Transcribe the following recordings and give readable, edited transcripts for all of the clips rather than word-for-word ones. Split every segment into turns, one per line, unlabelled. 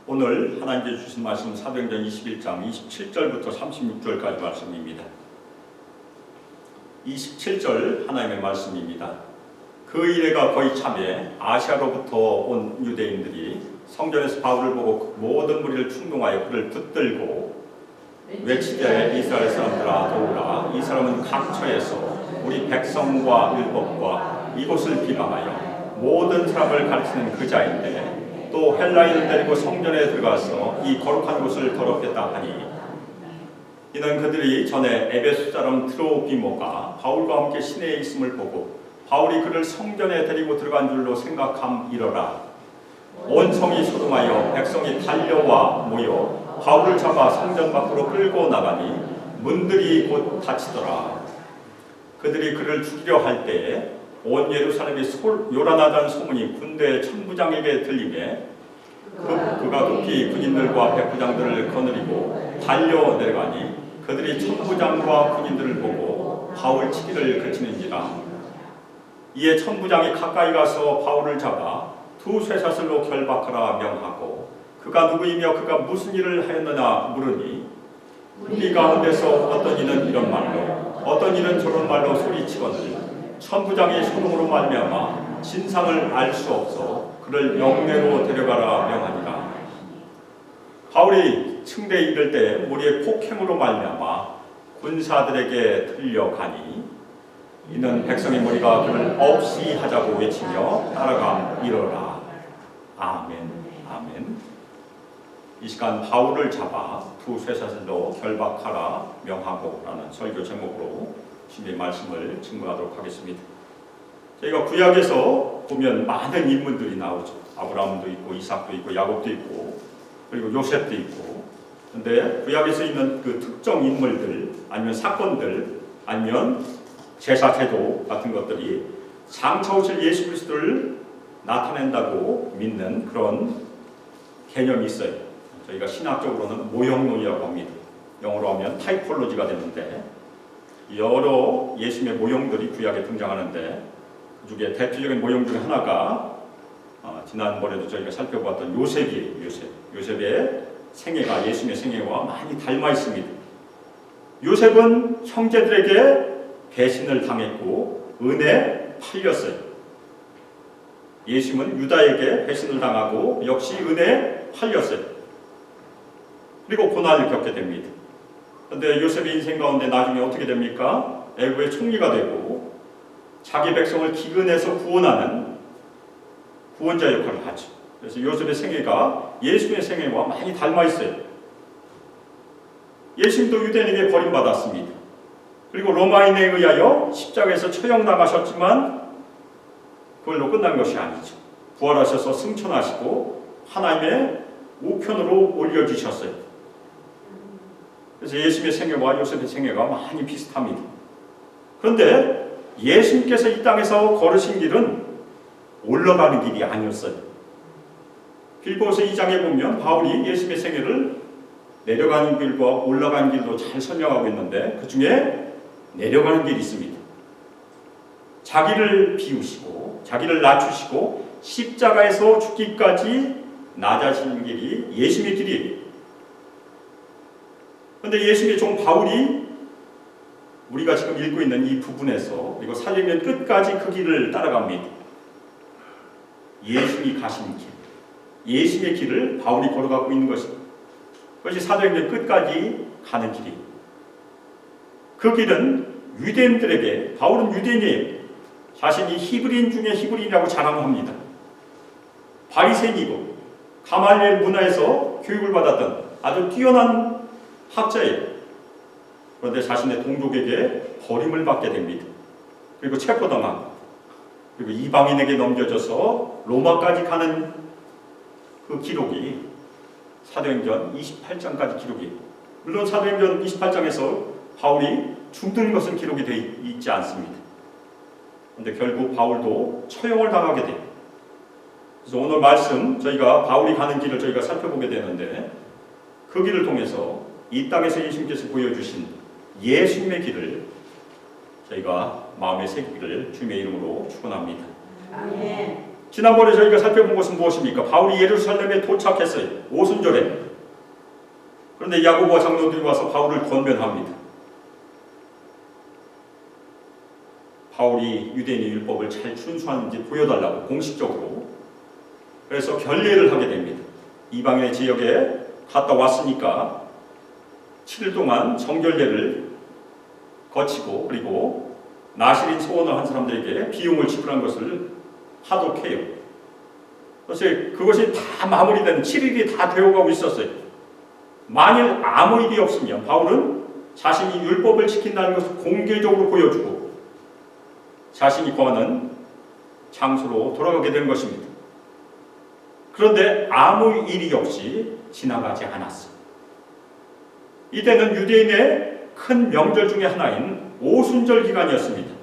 오늘 하나님께 주신 말씀 사도행전 21장 27절부터 36절까지 말씀입니다. 27절 하나님의 말씀입니다. 그 이래가 거의 참에 아시아로부터 온 유대인들이 성전에서 바울을 보고 모든 무리를 충동하여 그를 붙들고 외치되 이스라엘 사람들아 도우라. 이 사람은 각처에서 우리 백성과 율법과 이곳을 비방하여 모든 사람을 가르치는 그 자인데 또 헬라인을 데리고 성전에 들어가서 이 거룩한 곳을 더럽혔다 하니 이는 그들이 전에 에베소 사람 트로피모가 바울과 함께 시내에 있음을 보고 바울이 그를 성전에 데리고 들어간 줄로 생각함이러라. 온 성이 소동하여 백성이 달려와 모여 바울을 잡아 성전 밖으로 끌고 나가니 문들이 곧 닫히더라. 그들이 그를 죽이려 할 때에 온 예루살렘이 요란하다는 소문이 군대 천부장에게 들리매 그가 급히 군인들과 백부장들을 거느리고 달려 내려가니 그들이 천부장과 군인들을 보고 바울 치기를 그치는지라. 이에 천부장이 가까이 가서 바울을 잡아 두 쇠사슬로 결박하라 명하고 그가 누구이며 그가 무슨 일을 하였느냐 물으니 우리 가운데서 어떤 이는 이런 말로 어떤 이는 저런 말로 소리치거늘 천부장이 소동으로 말미암아 진상을 알 수 없어 그를 영내로 데려가라 명하니라. 바울이 층대에 이를 때 무리의 폭행으로 말미암아 군사들에게 들려가니 이는 백성의 무리가 그를 없이 하자고 외치며 따라가이러라. 아멘. 아멘. 이 시간 바울을 잡아 두 쇠사슬로 결박하라 명하고 라는 설교 제목으로 주님의 말씀을 증거하도록 하겠습니다. 저희가 구약에서 보면 많은 인물들이 나오죠. 아브라함도 있고 이삭도 있고 야곱도 있고 그리고 요셉도 있고. 그런데 구약에서 있는 그 특정 인물들 아니면 사건들 아니면 제사 제도 같은 것들이 장차 오실 예수 그리스도를 나타낸다고 믿는 그런 개념이 있어요. 저희가 신학적으로는 모형론이라고 합니다. 영어로 하면 타이폴로지가 되는데 여러 예수님의 모형들이 구약에 등장하는데 그 중에 대표적인 모형 중에 하나가 지난번에도 저희가 살펴봤던 요셉이에요. 요셉의 생애가 예수님의 생애와 많이 닮아 있습니다. 요셉은 형제들에게 배신을 당했고 은에 팔렸어요. 예수님은 유다에게 배신을 당하고 역시 은에 팔렸어요. 그리고 고난을 겪게 됩니다. 그런데 요셉의 인생 가운데 나중에 어떻게 됩니까? 애굽의 총리가 되고 자기 백성을 기근에서 구원하는 구원자 역할을 하죠. 그래서 요셉의 생애가 예수님의 생애와 많이 닮아 있어요. 예수님도 유대인에게 버림받았습니다. 그리고 로마인에 의하여 십자가에서 처형당하셨지만 그걸로 끝난 것이 아니죠. 부활하셔서 승천하시고 하나님의 우편으로 올려주셨어요. 그래서 예수님의 생애와 요셉의 생애가 많이 비슷합니다. 그런데 예수님께서 이 땅에서 걸으신 길은 올라가는 길이 아니었어요. 빌보서 2장에 보면 바울이 예수님의 생애를 내려가는 길과 올라가는 길로 잘 설명하고 있는데 그 중에 내려가는 길이 있습니다. 자기를 비우시고 자기를 낮추시고 십자가에서 죽기까지 낮아지는 길이 예수님의 길이에요. 그런데 예수님의 종 바울이 우리가 지금 읽고 있는 이 부분에서 그리고 사도행전 끝까지 그 길을 따라갑니다. 예수님이 가신 길, 예수님의 길을 바울이 걸어가고 있는 것입니다. 그것이 사도행전 끝까지 가는 길이에요. 그 길은 유대인들에게, 바울은 유대인이에요. 자신이 히브리인 중에 히브리인이라고 자랑합니다. 바리새인이고 가말리엘 문화에서 교육을 받았던 아주 뛰어난 학자예요. 그런데 자신의 동족에게 버림을 받게 됩니다. 그리고 체포당하고 그리고 이방인에게 넘겨져서 로마까지 가는 그 기록이 사도행전 28장까지 기록이에요. 물론 사도행전 28장에서 바울이 죽는 것은 기록이 되어 있지 않습니다. 그런데 결국 바울도 처형을 당하게 돼요. 그래서 오늘 말씀 저희가 바울이 가는 길을 저희가 살펴보게 되는데 그 길을 통해서 이 땅에서 예수님께서 보여주신 예수님의 길을 저희가 마음에 새기기를 주님의 이름으로 축원합니다.
아멘.
지난번에 저희가 살펴본 것은 무엇입니까? 바울이 예루살렘에 도착했어요. 오순절에. 그런데 야고보와 장로들이 와서 바울을 권변합니다. 바울이 유대인의 율법을 잘 준수하는지 보여달라고 공식적으로. 그래서 결례를 하게 됩니다. 이방인의 지역에 갔다 왔으니까 7일 동안 정결례를 거치고 그리고 나실인 소원을 한 사람들에게 비용을 지불한 것을 하도록 해요. 그래서 그것이 다 마무리된 7일이 다 되어가고 있었어요. 만일 아무 일이 없으면 바울은 자신이 율법을 지킨다는 것을 공개적으로 보여주고 자신이 거하는 장소로 돌아가게 되는 것입니다. 그런데 아무 일이 없이 지나가지 않았어요. 이때는 유대인의 큰 명절 중에 하나인 오순절 기간이었습니다.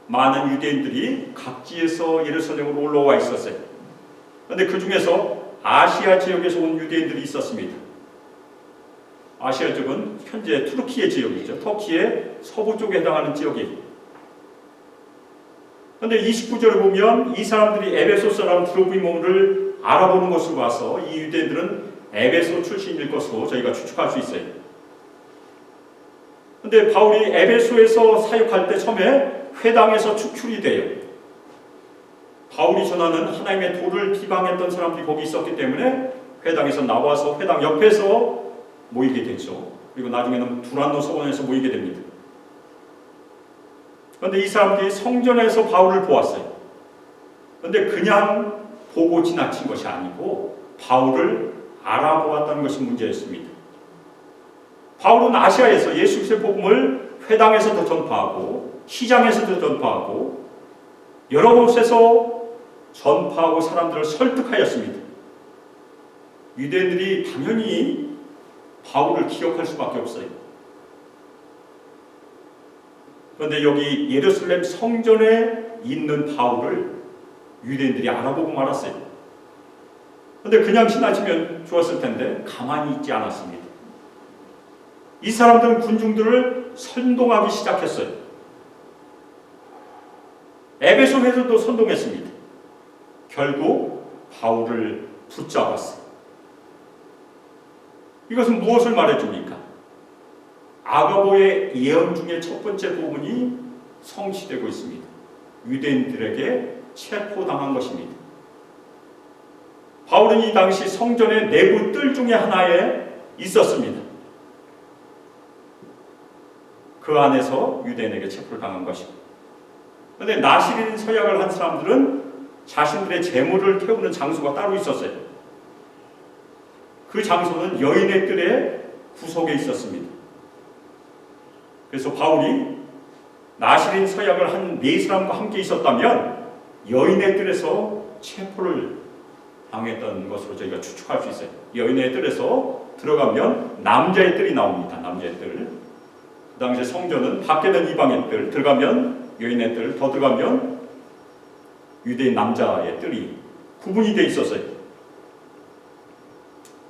많은 유대인들이 각지에서 예루살렘으로 올라와 있었어요. 그런데 그 중에서 아시아 지역에서 온 유대인들이 있었습니다. 아시아 지역은 현재 투르키의 지역이죠. 터키의 서부 쪽에 해당하는 지역이에요. 그런데 29절을 보면 이 사람들이 에베소 사람 드로비모를 알아보는 것으로 봐서 이 유대인들은 에베소 출신일 것으로 저희가 추측할 수 있어요. 그런데 바울이 에베소에서 사역할 때 처음에 회당에서 축출이 돼요. 바울이 전하는 하나님의 도를 비방했던 사람들이 거기 있었기 때문에 회당에서 나와서 회당 옆에서 모이게 되죠. 그리고 나중에는 두란노 서원에서 모이게 됩니다. 그런데 이 사람들이 성전에서 바울을 보았어요. 그런데 그냥 보고 지나친 것이 아니고 바울을 알아보았다는 것이 문제였습니다. 바울은 아시아에서 예수 그리스도의 복음을 회당에서도 전파하고 시장에서도 전파하고 여러 곳에서 전파하고 사람들을 설득하였습니다. 유대인들이 당연히 바울을 기억할 수밖에 없어요. 그런데 여기 예루살렘 성전에 있는 바울을 유대인들이 알아보고 말았어요. 그런데 그냥 지나치면 좋았을 텐데 가만히 있지 않았습니다. 이 사람들은 군중들을 선동하기 시작했어요. 에베소에서도 선동했습니다. 결국 바울을 붙잡았어요. 이것은 무엇을 말해줍니까? 아가보의 예언 중에 첫 번째 부분이 성취되고 있습니다. 유대인들에게 체포당한 것입니다. 바울은 이 당시 성전의 내부 뜰 중에 하나에 있었습니다. 그 안에서 유대인에게 체포를 당한 것입니다. 그런데 나실인 서약을 한 사람들은 자신들의 재물을 태우는 장소가 따로 있었어요. 그 장소는 여인의 뜰의 구석에 있었습니다. 그래서 바울이 나실인 서약을 한 네 사람과 함께 있었다면 여인의 뜰에서 체포를 당했던 것으로 저희가 추측할 수 있어요. 여인의 뜰에서 들어가면 남자의 뜰이 나옵니다. 남자의 뜰. 그 당시에 성전은 밖에는 이방의 뜰, 들어가면 여인의 뜰, 더 들어가면 유대인 남자의 뜰이 구분이 되어 있었어요.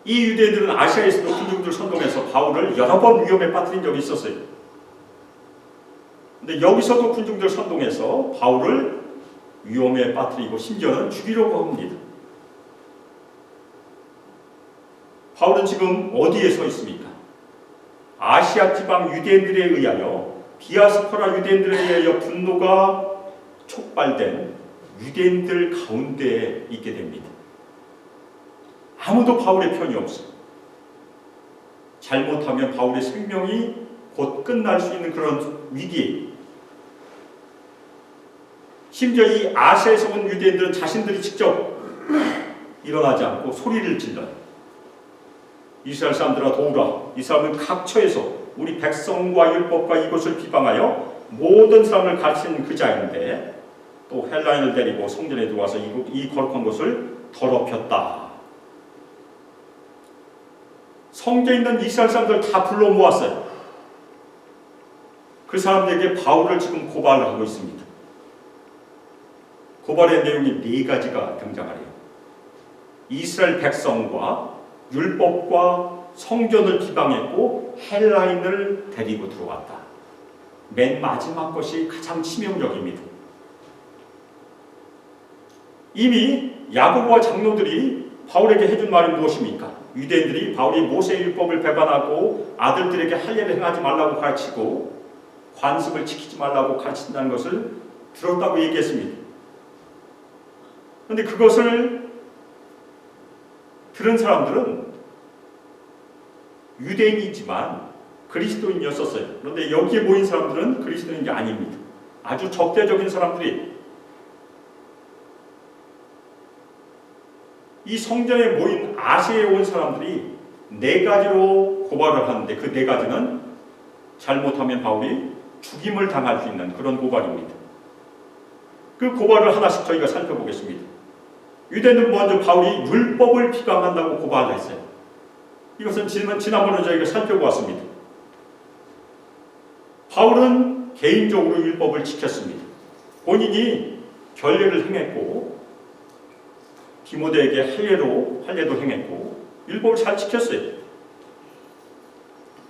이 유대인들은 아시아에서도 군중들 선동해서 바울을 여러 번 위험에 빠뜨린 적이 있었어요. 근데 여기서도 군중들 선동해서 바울을 위험에 빠뜨리고 심지어는 죽이려고 합니다. 바울은 지금 어디에 서 있습니까? 아시아 지방 유대인들에 의하여 디아스포라 유대인들에 의하여 분노가 촉발된 유대인들 가운데에 있게 됩니다. 아무도 바울의 편이 없어요. 잘못하면 바울의 생명이 곧 끝날 수 있는 그런 위기에 심지어 이 아시아에서 온 유대인들은 자신들이 직접 일어나지 않고 소리를 질러요. 이스라엘 사람들아 도우라. 이 사람은 각처에서 우리 백성과 율법과 이것을 비방하여 모든 사람을 가르치는 그 자인데 또 헬라인을 데리고 성전에 들어와서 이 거룩한 것을 더럽혔다. 성전에 있는 이스라엘 사람들 다 불러 모았어요. 그 사람들에게 바울을 지금 고발을 하고 있습니다. 고발의 내용이 네 가지가 등장하래요. 이스라엘 백성과 율법과 성전을 비방했고 헬라인을 데리고 들어왔다. 맨 마지막 것이 가장 치명적입니다. 이미 야고보와 장로들이 바울에게 해준 말이 무엇입니까? 유대인들이 바울이 모세율법을 배반하고 아들들에게 할례를 행하지 말라고 가르치고 관습을 지키지 말라고 가르친다는 것을 들었다고 얘기했습니다. 그런데 그것을 들은 사람들은 유대인이지만 그리스도인이었었어요. 그런데 여기에 모인 사람들은 그리스도인이 아닙니다. 아주 적대적인 사람들이 이 성전에 모인 아시아에 온 사람들이 네 가지로 고발을 하는데 그 네 가지는 잘못하면 바울이 죽임을 당할 수 있는 그런 고발입니다. 그 고발을 하나씩 저희가 살펴보겠습니다. 유대인들은 먼저 바울이 율법을 비방한다고 고발을 했어요. 이것은 지난번에 저희가 살펴보았습니다. 바울은 개인적으로 율법을 지켰습니다. 본인이 결례를 행했고 디모데에게 할례도 행했고 율법을 잘 지켰어요.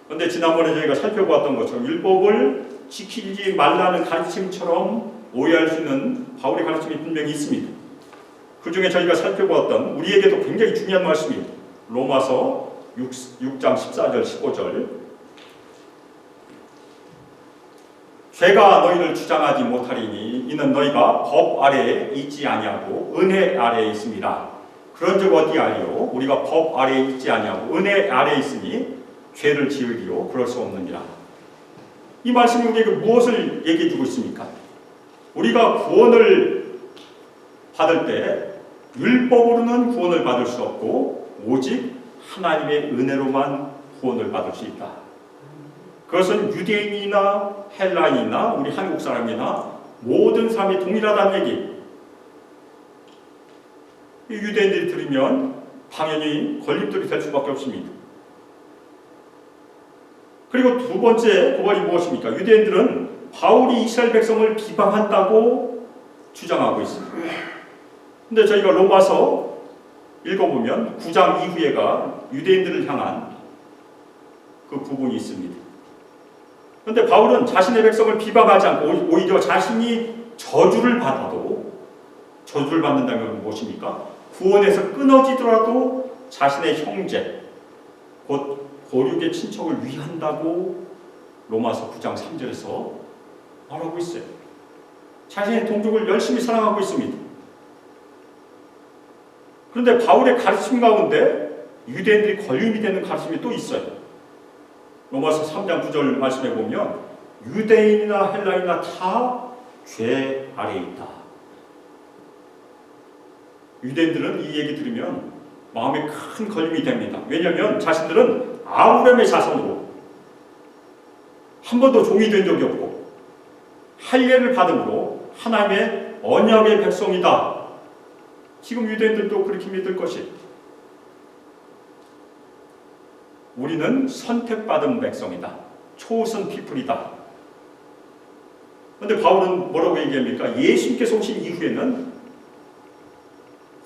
그런데 지난번에 저희가 살펴보았던 것처럼 율법을 지키지 말라는 가르침처럼 오해할 수 있는 바울의 가르침이 분명히 있습니다. 그 중에 저희가 살펴보았던 우리에게도 굉장히 중요한 말씀입니다. 로마서 6장 14절 15절 죄가 너희를 주장하지 못하리니 이는 너희가 법 아래에 있지 아니하고 은혜 아래에 있습니다. 그런 적 어디하리요? 우리가 법 아래에 있지 아니하고 은혜 아래에 있으니 죄를 지으리요 그럴 수 없느니라. 이 말씀이 우리에게 무엇을 얘기해 주고 있습니까? 우리가 구원을 받을 때 율법으로는 구원을 받을 수 없고 오직 하나님의 은혜로만 구원을 받을 수 있다. 그것은 유대인이나 헬라인이나 우리 한국 사람이나 모든 사람이 동일하다는 얘기. 유대인들이 들으면 당연히 걸림돌이 될 수밖에 없습니다. 그리고 두 번째 고발이 무엇입니까? 유대인들은 바울이 이스라엘 백성을 비방한다고 주장하고 있습니다. 근데 저희가 로마서 읽어보면 9장 이후에가 유대인들을 향한 그 부분이 있습니다. 그런데 바울은 자신의 백성을 비방하지 않고 오히려 자신이 저주를 받아도 저주를 받는다는 건 무엇입니까? 구원에서 끊어지더라도 자신의 형제 곧 고륙의 친척을 위한다고 로마서 9장 3절에서 말하고 있어요. 자신의 동족을 열심히 사랑하고 있습니다. 그런데 바울의 가르침 가운데 유대인들이 걸림이 되는 가르침이 또 있어요. 로마서 3장 9절 말씀해 보면 유대인이나 헬라인이나 다 죄 아래에 있다. 유대인들은 이 얘기 들으면 마음에 큰 걸림이 됩니다. 왜냐하면 자신들은 아브라함의 자손으로 한 번도 종이 된 적이 없고 할례를 받음으로 하나님의 언약의 백성이다. 지금 유대인들도 그렇게 믿을 것이. 우리는 선택받은 백성이다. 초선 피플이다. 그런데 바울은 뭐라고 얘기합니까? 예수님께서 오신 이후에는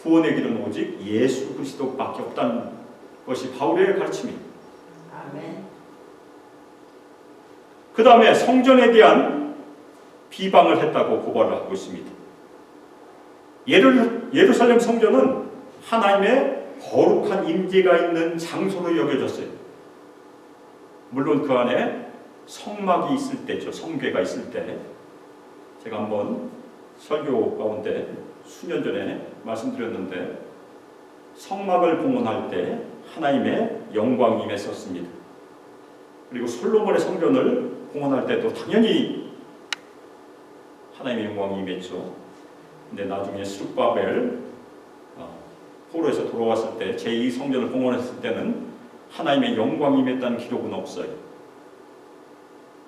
구원의 길은 오직 예수 그리스도밖에 없다는 것이 바울의 가르침입니다.
아멘.
그 다음에 성전에 대한 비방을 했다고 고발을 하고 있습니다. 예루살렘 성전은 하나님의 거룩한 임재가 있는 장소로 여겨졌어요. 물론 그 안에 성막이 있을 때죠. 성궤가 있을 때. 제가 한번 설교 가운데 수년 전에 말씀드렸는데 성막을 봉헌할 때 하나님의 영광이 임했었습니다. 그리고 솔로몬의 성전을 봉헌할 때도 당연히 하나님의 영광이 임했죠. 근데 나중에 스룹바벨 포로에서 돌아왔을 때 제2성전을 봉헌했을 때는 하나님의 영광이 임했다는 기록은 없어요.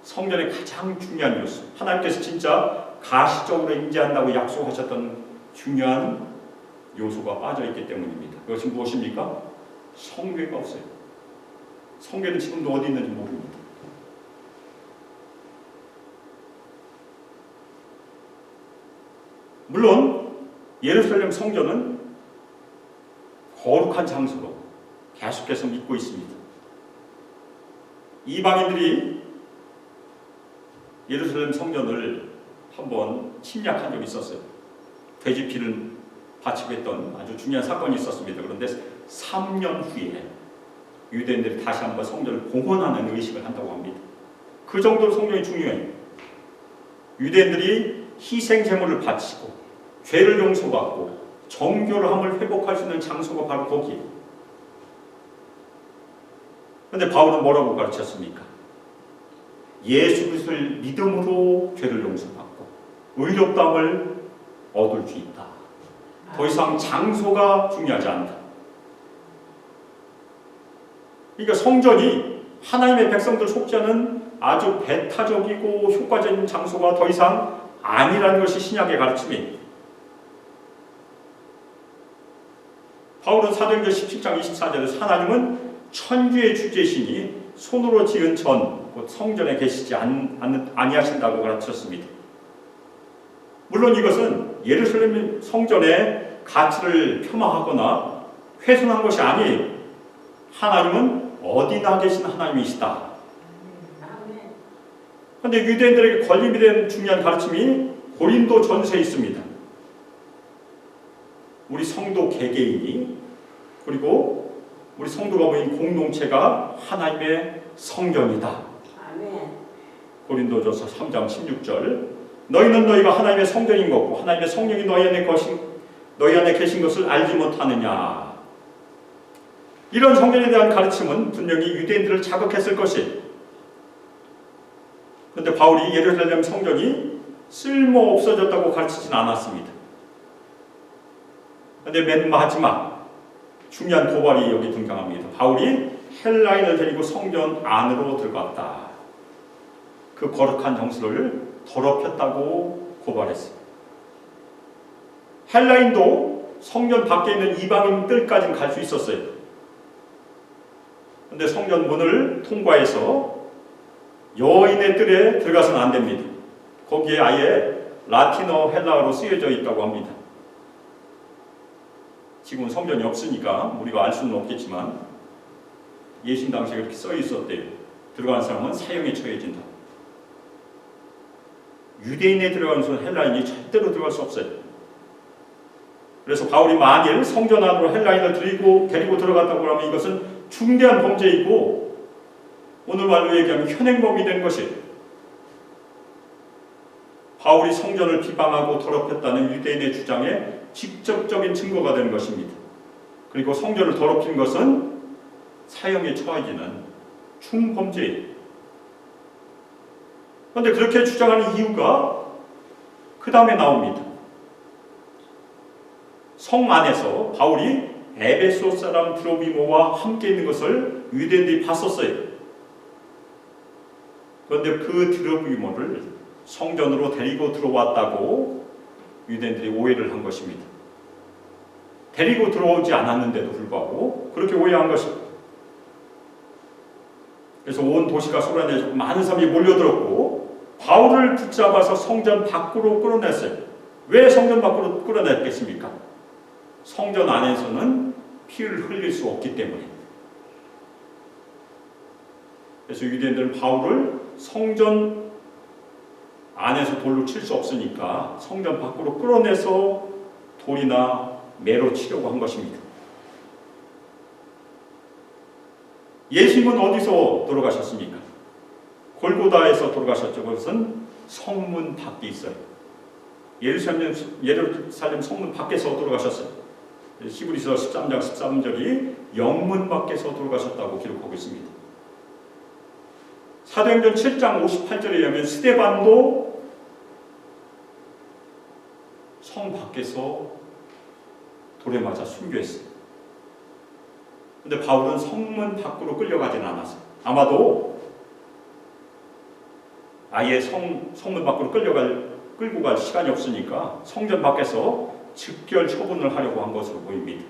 성전의 가장 중요한 요소, 하나님께서 진짜 가시적으로 임재한다고 약속하셨던 중요한 요소가 빠져있기 때문입니다. 그것이 무엇입니까? 성궤가 없어요. 성궤는 지금도 어디 있는지 모릅니다. 물론 예루살렘 성전은 거룩한 장소로 계속해서 믿고 있습니다. 이방인들이 예루살렘 성전을 한번 침략한 적이 있었어요. 돼지 피를 바치고 했던 아주 중요한 사건이 있었습니다. 그런데 3년 후에 유대인들이 다시 한번 성전을 봉헌하는 의식을 한다고 합니다. 그 정도로 성전이 중요해요. 유대인들이 희생 제물을 바치고 죄를 용서받고 정결함을 회복할 수 있는 장소가 바로 거기예요. 그런데 바울은 뭐라고 가르쳤습니까? 예수 그리스도를 믿음으로 죄를 용서받고 의롭다함을 얻을 수 있다. 더 이상 장소가 중요하지 않다. 그러니까 성전이 하나님의 백성들 속죄하는 아주 배타적이고 효과적인 장소가 더 이상 아니라는 것이 신약의 가르침이에요. 바울은 사도행전 17장 24절에서 하나님은 천주의 주제시니 손으로 지은 전, 곧 성전에 계시지 아니하신다고 가르쳤습니다. 물론 이것은 예루살렘 성전의 가치를 폄하하거나 훼손한 것이 아니에요. 하나님은 어디나 계신 하나님이시다. 그런데 유대인들에게 걸림이 된 중요한 가르침이 고린도 전서에 있습니다. 우리 성도 개개인이 그리고 우리 성도가 모인 공동체가 하나님의 성전이다. 고린도전서 3장 16절 너희는 너희가 하나님의 성전인 것고 하나님의 성령이 너희 안에 계신 것을 알지 못하느냐. 이런 성전에 대한 가르침은 분명히 유대인들을 자극했을 것이에요. 그런데 바울이 예루살렘 성전이 쓸모 없어졌다고 가르치진 않았습니다. 그런데 맨 마지막 중요한 고발이 여기 등장합니다. 바울이 헬라인을 데리고 성전 안으로 들어갔다. 그 거룩한 정수를 더럽혔다고 고발했어요. 헬라인도 성전 밖에 있는 이방인들까지는 갈 수 있었어요. 그런데 성전 문을 통과해서 여인의 뜰에 들어가서는 안 됩니다. 거기에 아예 라틴어 헬라어로 쓰여져 있다고 합니다. 지금은 성전이 없으니까 우리가 알 수는 없겠지만 예신 당시에 그렇게 써 있었대요. 들어가는 사람은 사형에 처해진다. 유대인에 들어가는 것은 헬라인이 절대로 들어갈 수 없어요. 그래서 바울이 만일 성전 안으로 헬라인을 데리고 들어갔다고 하면 이것은 중대한 범죄이고 오늘 말로 얘기하면 현행범이 된 것이에요. 바울이 성전을 비방하고 더럽혔다는 유대인의 주장에 직접적인 증거가 되는 것입니다. 그리고 성전을 더럽힌 것은 사형에 처해지는 중범죄예요. 그런데 그렇게 주장하는 이유가 그 다음에 나옵니다. 성 안에서 바울이 에베소 사람 드로비모와 함께 있는 것을 유대인들이 봤었어요. 그런데 그 드로비모를 성전으로 데리고 들어왔다고 유대인들이 오해를 한 것입니다. 데리고 들어오지 않았는데도 불구하고 그렇게 오해한 것입니다. 그래서 온 도시가 소란해지고 많은 사람이 몰려들었고 바울을 붙잡아서 성전 밖으로 끌어냈어요. 왜 성전 밖으로 끌어냈겠습니까? 성전 안에서는 피를 흘릴 수 없기 때문에. 그래서 유대인들은 바울을 성전 안에서 돌로 칠 수 없으니까 성전 밖으로 끌어내서 돌이나 매로 치려고 한 것입니다. 예수님은 어디서 돌아가셨습니까? 골고다에서 돌아가셨죠. 그것은 성문 밖에 있어요. 예루살렘 성문 밖에서 돌아가셨어요. 히브리서 13장 13절이 영문 밖에서 돌아가셨다고 기록하고 있습니다. 사도행전 7장 58절에 의하면 스데반도 성 밖에서 돌에 맞아 순교했어요. 그런데 바울은 성문 밖으로 끌려가지는 않았어요. 아마도 아예 성문 밖으로 끌고 갈 시간이 없으니까 성전 밖에서 즉결 처분을 하려고 한 것으로 보입니다.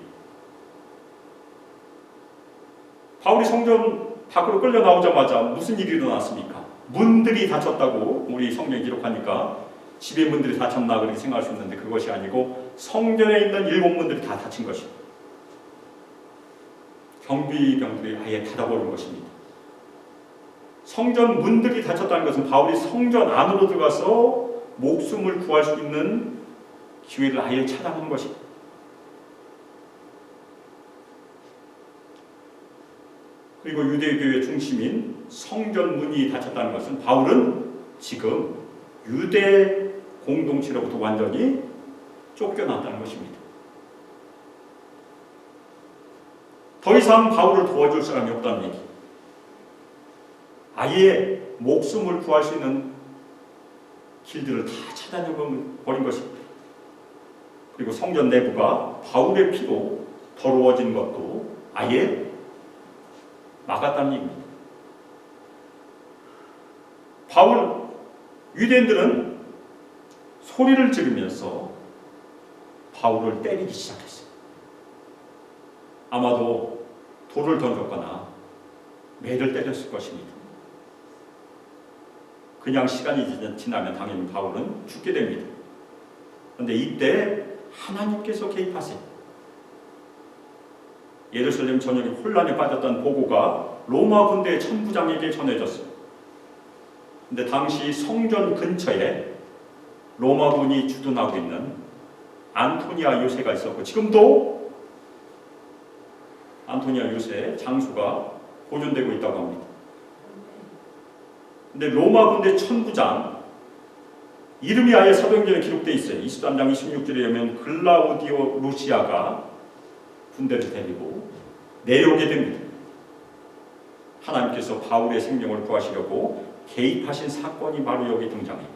바울이 성전 밖으로 끌려 나오자마자 무슨 일이 일어났습니까? 문들이 닫혔다고 우리 성경에 기록하니까 집의 문들이 닫혔나 그렇게 생각할 수 있는데 그것이 아니고 성전에 있는 7문들이 다 닫힌 것입니다. 경비병들이 아예 닫아버린 것입니다. 성전 문들이 닫혔다는 것은 바울이 성전 안으로 들어가서 목숨을 구할 수 있는 기회를 아예 차단한 것입니다. 그리고 유대교의 중심인 성전 문이 닫혔다는 것은 바울은 지금 유대 공동체로부터 완전히 쫓겨났다는 것입니다. 더 이상 바울을 도와줄 사람이 없다는 얘기. 아예 목숨을 구할 수 있는 길들을 다 차단해버린 것입니다. 그리고 성전 내부가 바울의 피로 더러워진 것도 아예 막았다는 얘기입니다. 유대인들은 소리를 지르면서 바울을 때리기 시작했어요. 아마도 돌을 던졌거나 매를 때렸을 것입니다. 그냥 시간이 지나면 당연히 바울은 죽게 됩니다. 그런데 이때 하나님께서 개입하세요. 예루살렘 전역이 혼란에 빠졌던 보고가 로마 군대의 천부장에게 전해졌어요. 근데 당시 성전 근처에 로마군이 주둔하고 있는 안토니아 요새가 있었고, 지금도 안토니아 요새 장수가 보존되고 있다고 합니다. 근데 로마 군대 천부장 이름이 아예 사도행전에 기록되어 있어요. 23장 26절에 보면 글라우디오 루시아가 군대를 데리고 내려오게 됩니다. 하나님께서 바울의 생명을 구하시려고 개입하신 사건이 바로 여기 등장해요.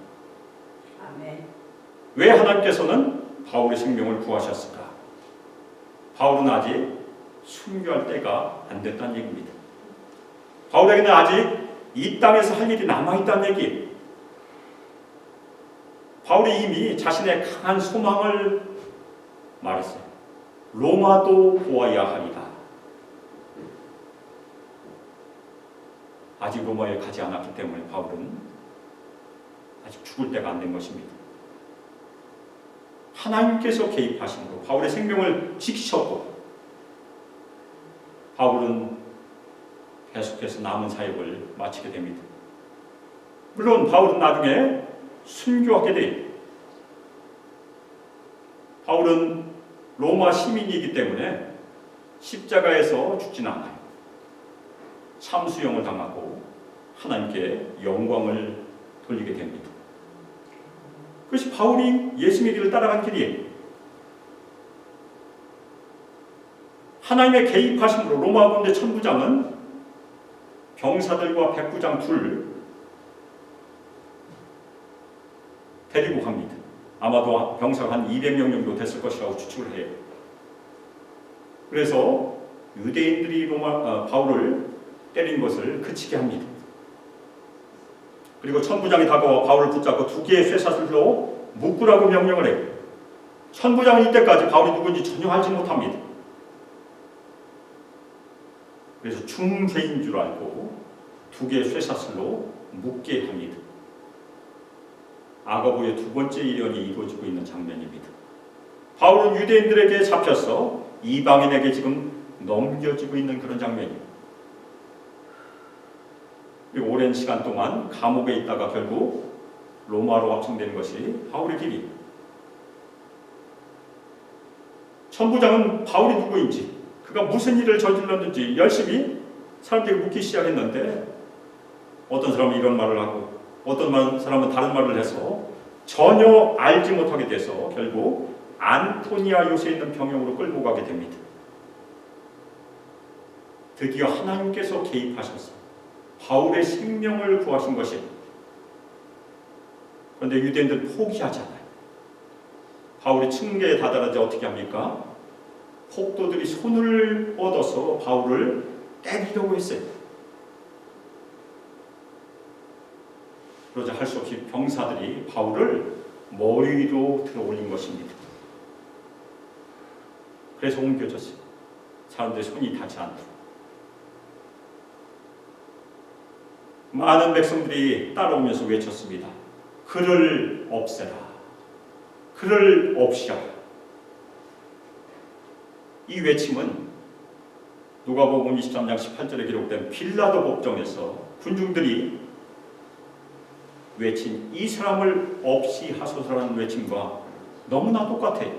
아멘.
왜 하나님께서는 바울의 생명을 구하셨을까? 바울은 아직 순교할 때가 안 됐다는 얘기입니다. 바울에게는 아직 이 땅에서 할 일이 남아있다는 얘기예요. 바울이 이미 자신의 강한 소망을 말했어요. 로마도 보아야 하리라. 아직 로마에 가지 않았기 때문에 바울은 아직 죽을 때가 안 된 것입니다. 하나님께서 개입하심으로 바울의 생명을 지키셨고, 바울은 계속해서 남은 사역을 마치게 됩니다. 물론 바울은 나중에 순교하게 돼요. 바울은 로마 시민이기 때문에 십자가에서 죽진 않아요. 참수형을 당하고 하나님께 영광을 돌리게 됩니다. 그것이 바울이 예수님의 길을 따라간 길이에요. 하나님의 개입하심으로 로마 군대 천부장은 병사들과 백부장 둘 데리고 갑니다. 아마도 병사가 한 200명 정도 됐을 것이라고 추측을 해요. 그래서 유대인들이 바울을 때린 것을 그치게 합니다. 그리고 천부장이 다가와 바울을 붙잡고 2개의 쇠사슬로 묶으라고 명령을 해요. 천부장은 이때까지 바울이 누군지 전혀 알지 못합니다. 그래서 중죄인 줄 알고 2개의 쇠사슬로 묶게 합니다. 아가보의 2번째 일연이 이루어지고 있는 장면입니다. 바울은 유대인들에게 잡혀서 이방인에게 지금 넘겨지고 있는 그런 장면입니다. 그리고 오랜 시간 동안 감옥에 있다가 결국 로마로 확정되는 것이 바울의 길이에요. 천부장은 바울이 누구인지, 그가 무슨 일을 저질렀는지 열심히 사람들이 묻기 시작했는데, 어떤 사람은 이런 말을 하고 어떤 사람은 다른 말을 해서 전혀 알지 못하게 돼서 결국 안토니아 요새에 있는 병영으로 끌고 가게 됩니다. 드디어 하나님께서 개입하셔서 바울의 생명을 구하신 것이. 그런데 유대인들은 포기하지 않아요. 바울이 층계에 다다르지 어떻게 합니까? 폭도들이 손을 뻗어서 바울을 때리려고 했어요. 그러자 할 수 없이 병사들이 바울을 머리 위로 들어 올린 것입니다. 그래서 옮겨졌어요. 사람들의 손이 닿지 않도록. 많은 백성들이 따라오면서 외쳤습니다. 그를 없애라. 그를 없이라. 이 외침은 누가복음 23장 18절에 기록된 빌라도 법정에서 군중들이 외친 이 사람을 없이 하소서라는 외침과 너무나 똑같아요.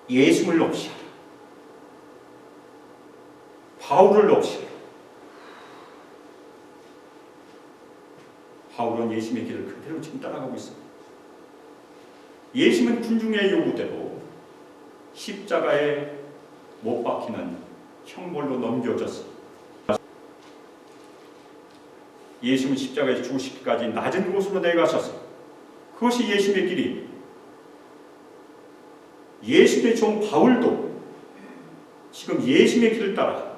예수를 없이 하라. 바울을 없이 바울은 예수님의 길을 그대로 지금 따라가고 있습니다. 예수님은 군중의 요구대로 십자가에 못 박히는 형벌로 넘겨졌습니다. 예수님은 십자가에 죽으시기까지 낮은 곳으로 내려가셨어요. 그것이 예수님의 길이. 예수님의 종 바울도 지금 예수님의 길을 따라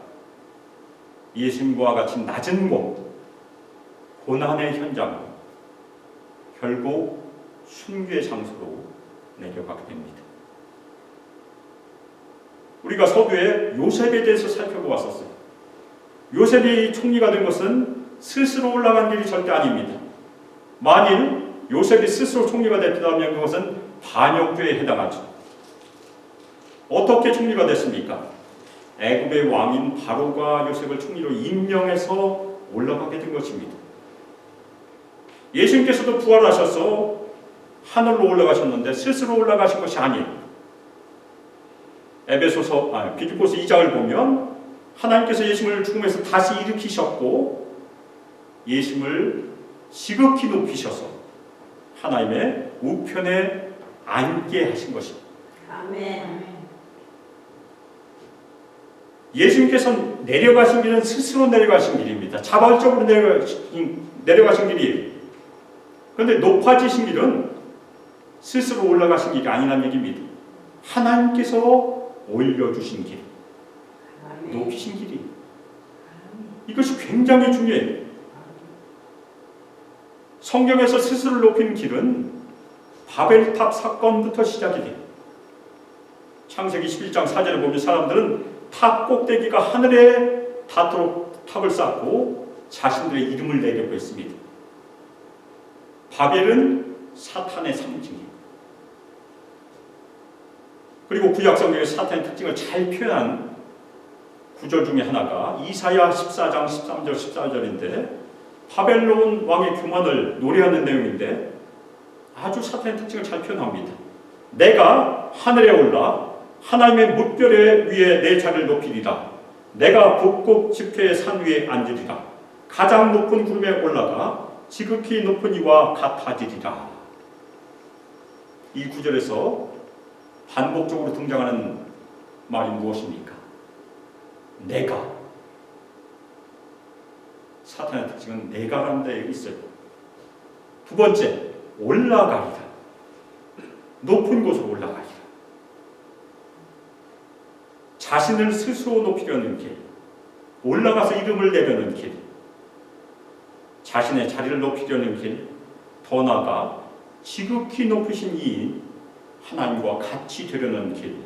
예수님과 같이 낮은 곳, 고난의 현장, 결국 순교의 장소로 내려가게 됩니다. 우리가 서두에 요셉에 대해서 살펴보았었어요. 요셉이 총리가 된 것은 스스로 올라간 길이 절대 아닙니다. 만일 요셉이 스스로 총리가 됐다면 그것은 반역죄에 해당하죠. 어떻게 총리가 됐습니까? 애굽의 왕인 바로가 요셉을 총리로 임명해서 올라가게 된 것입니다. 예수님께서도 부활하셔서 하늘로 올라가셨는데 스스로 올라가신 것이 아니에요. 빌립보서 2장을 보면 하나님께서 예수님을 죽음에서 다시 일으키셨고 예수님을 지극히 높이셔서 하나님의 우편에 앉게 하신 것입니다.
아멘.
예수님께서 내려가신 길은 스스로 내려가신 길입니다. 자발적으로 내려가신 길이에요. 그런데 높아지신 길은 스스로 올라가신 길이 아니라는 얘기입니다. 하나님께서 올려주신 길,
아멘.
높이신 길이. 이것이 굉장히 중요해요. 성경에서 스스로 높이는 길은 바벨탑 사건부터 시작이 돼요. 창세기 11장 4절에 보면 사람들은 탑 꼭대기가 하늘에 닿도록 탑을 쌓고 자신들의 이름을 내려고 했습니다. 바벨은 사탄의 상징이에요. 그리고 구약 성경의 사탄의 특징을 잘 표현한 구절 중에 하나가 이사야 14장 13절 14절인데 바벨론 왕의 교만을 노래하는 내용인데 아주 사탄의 특징을 잘 표현합니다. 내가 하늘에 올라 하나님의 뭇별에 위에 내 자리를 높이리라. 내가 북극 지표의 산 위에 앉으리라. 가장 높은 구름에 올라가 지극히 높은 이와 같아지리라. 이 구절에서 반복적으로 등장하는 말이 무엇입니까? 내가. 사탄의 특징은 내가라는 데 있어요. 두 번째, 올라가리라. 높은 곳으로 올라가리라. 자신을 스스로 높이려는 길, 올라가서 이름을 내려는 길, 자신의 자리를 높이려는 길, 더 나아가 지극히 높으신 이 하나님과 같이 되려는 길.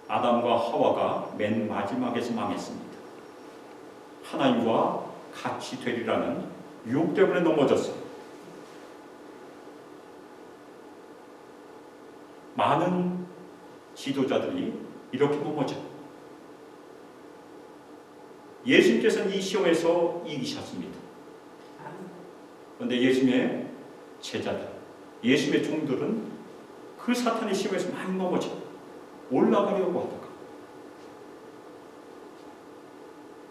아담과 하와가 맨 마지막에서 망했습니다. 하나님과 같이 되리라는 유혹 때문에 넘어졌어요. 많은 지도자들이 이렇게 넘어져요. 예수님께서는 이 시험에서 이기셨습니다. 그런데 예수님의 제자들, 예수님의 종들은 그 사탄의 시험에서 많이 넘어져요. 올라가려고 하다가.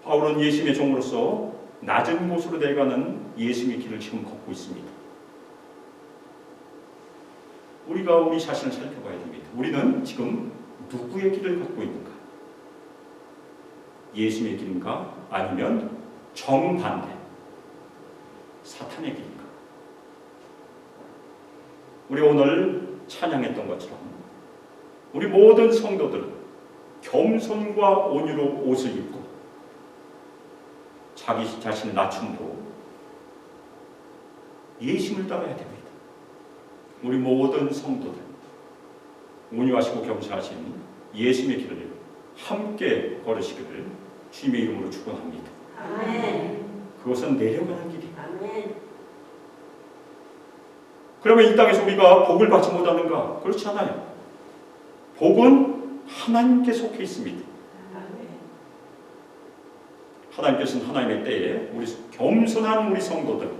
바울은 예수님의 종으로서 낮은 곳으로 내려가는 예수님의 길을 지금 걷고 있습니다. 우리가 우리 자신을 살펴봐야 됩니다. 우리는 지금 누구의 길을 걷고 있는가? 예수님의 길인가? 아니면 정반대 사탄의 길인가? 우리 오늘 찬양했던 것처럼 우리 모든 성도들은 겸손과 온유로 옷을 입고 자기 자신의 낮춤으로 예수님을 따라야 됩니다. 우리 모든 성도들 온유하시고 겸손하신 예수님의 길을 함께 걸으시기를 주님의 이름으로 축원합니다.
아멘.
그것은 내려가는 길이에요.
아멘.
그러면 이 땅에서 우리가 복을 받지 못하는가? 그렇지 않아요. 복은 하나님께 속해 있습니다.
아멘.
하나님께서는 하나님의 때에 우리 겸손한 우리 성도들,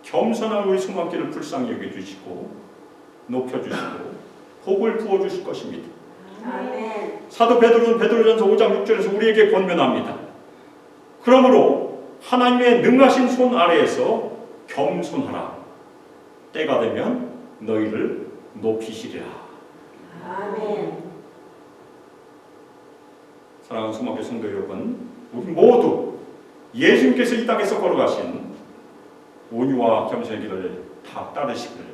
겸손한 우리 숨막기를 불쌍히 여겨주시고 높여주시고 복을 부어주실 것입니다.
아멘.
사도 베드로는 베드로전서 5장 6절에서 우리에게 권면합니다. 그러므로 하나님의 능하신 손 아래에서 겸손하라. 때가 되면 너희를 높이시리라.
아멘.
사랑하는 소망교 성도 여러분, 우리 모두 예수님께서 이 땅에서 걸어가신 온유와 겸손의 길을 다 따르시기를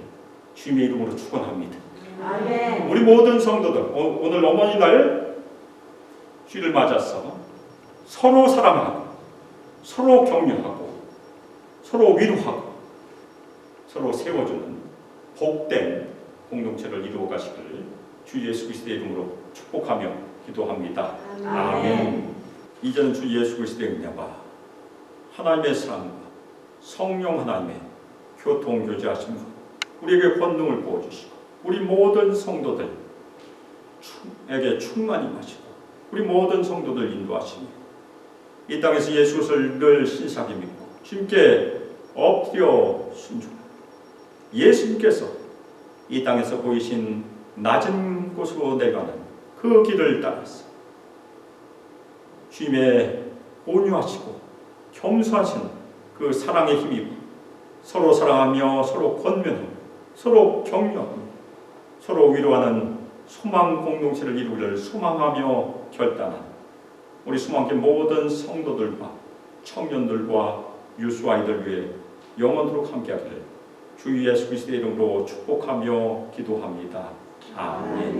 주님의 이름으로 축원합니다.
아멘.
우리 모든 성도들 오늘 어머니날 주일을 맞아서 서로 사랑하고 서로 격려하고 서로 위로하고 서로 세워주는 복된 공동체를 이루어 가시기를 주 예수 그리스도의 이름으로 축복하며 기도합니다. 아멘. 이제는 주 예수 그리스도의 은혜와 하나님의 사랑과 성령 하나님의 교통교제하심과 우리에게 권능을 부어주시고 우리 모든 성도들에게 충만히 마시고 우리 모든 성도들 인도하시며 이 땅에서 예수 그리스도를 늘 신사하게 믿고 주님께 엎드려 순종하고 예수님께서 이 땅에서 보이신 낮은 곳으로 내가는 그 길을 따라서 주님의 온유하시고 겸손하신 그 사랑의 힘입어 서로 사랑하며 서로 권면하고 서로 격려하며 서로 위로하는 소망 공동체를 이루기를 소망하며 결단한 우리 소망계 모든 성도들과 청년들과 유수아이들 위해 영원토록 함께하기를 주 예수 그리스도의 이름으로 축복하며 기도합니다. 아멘.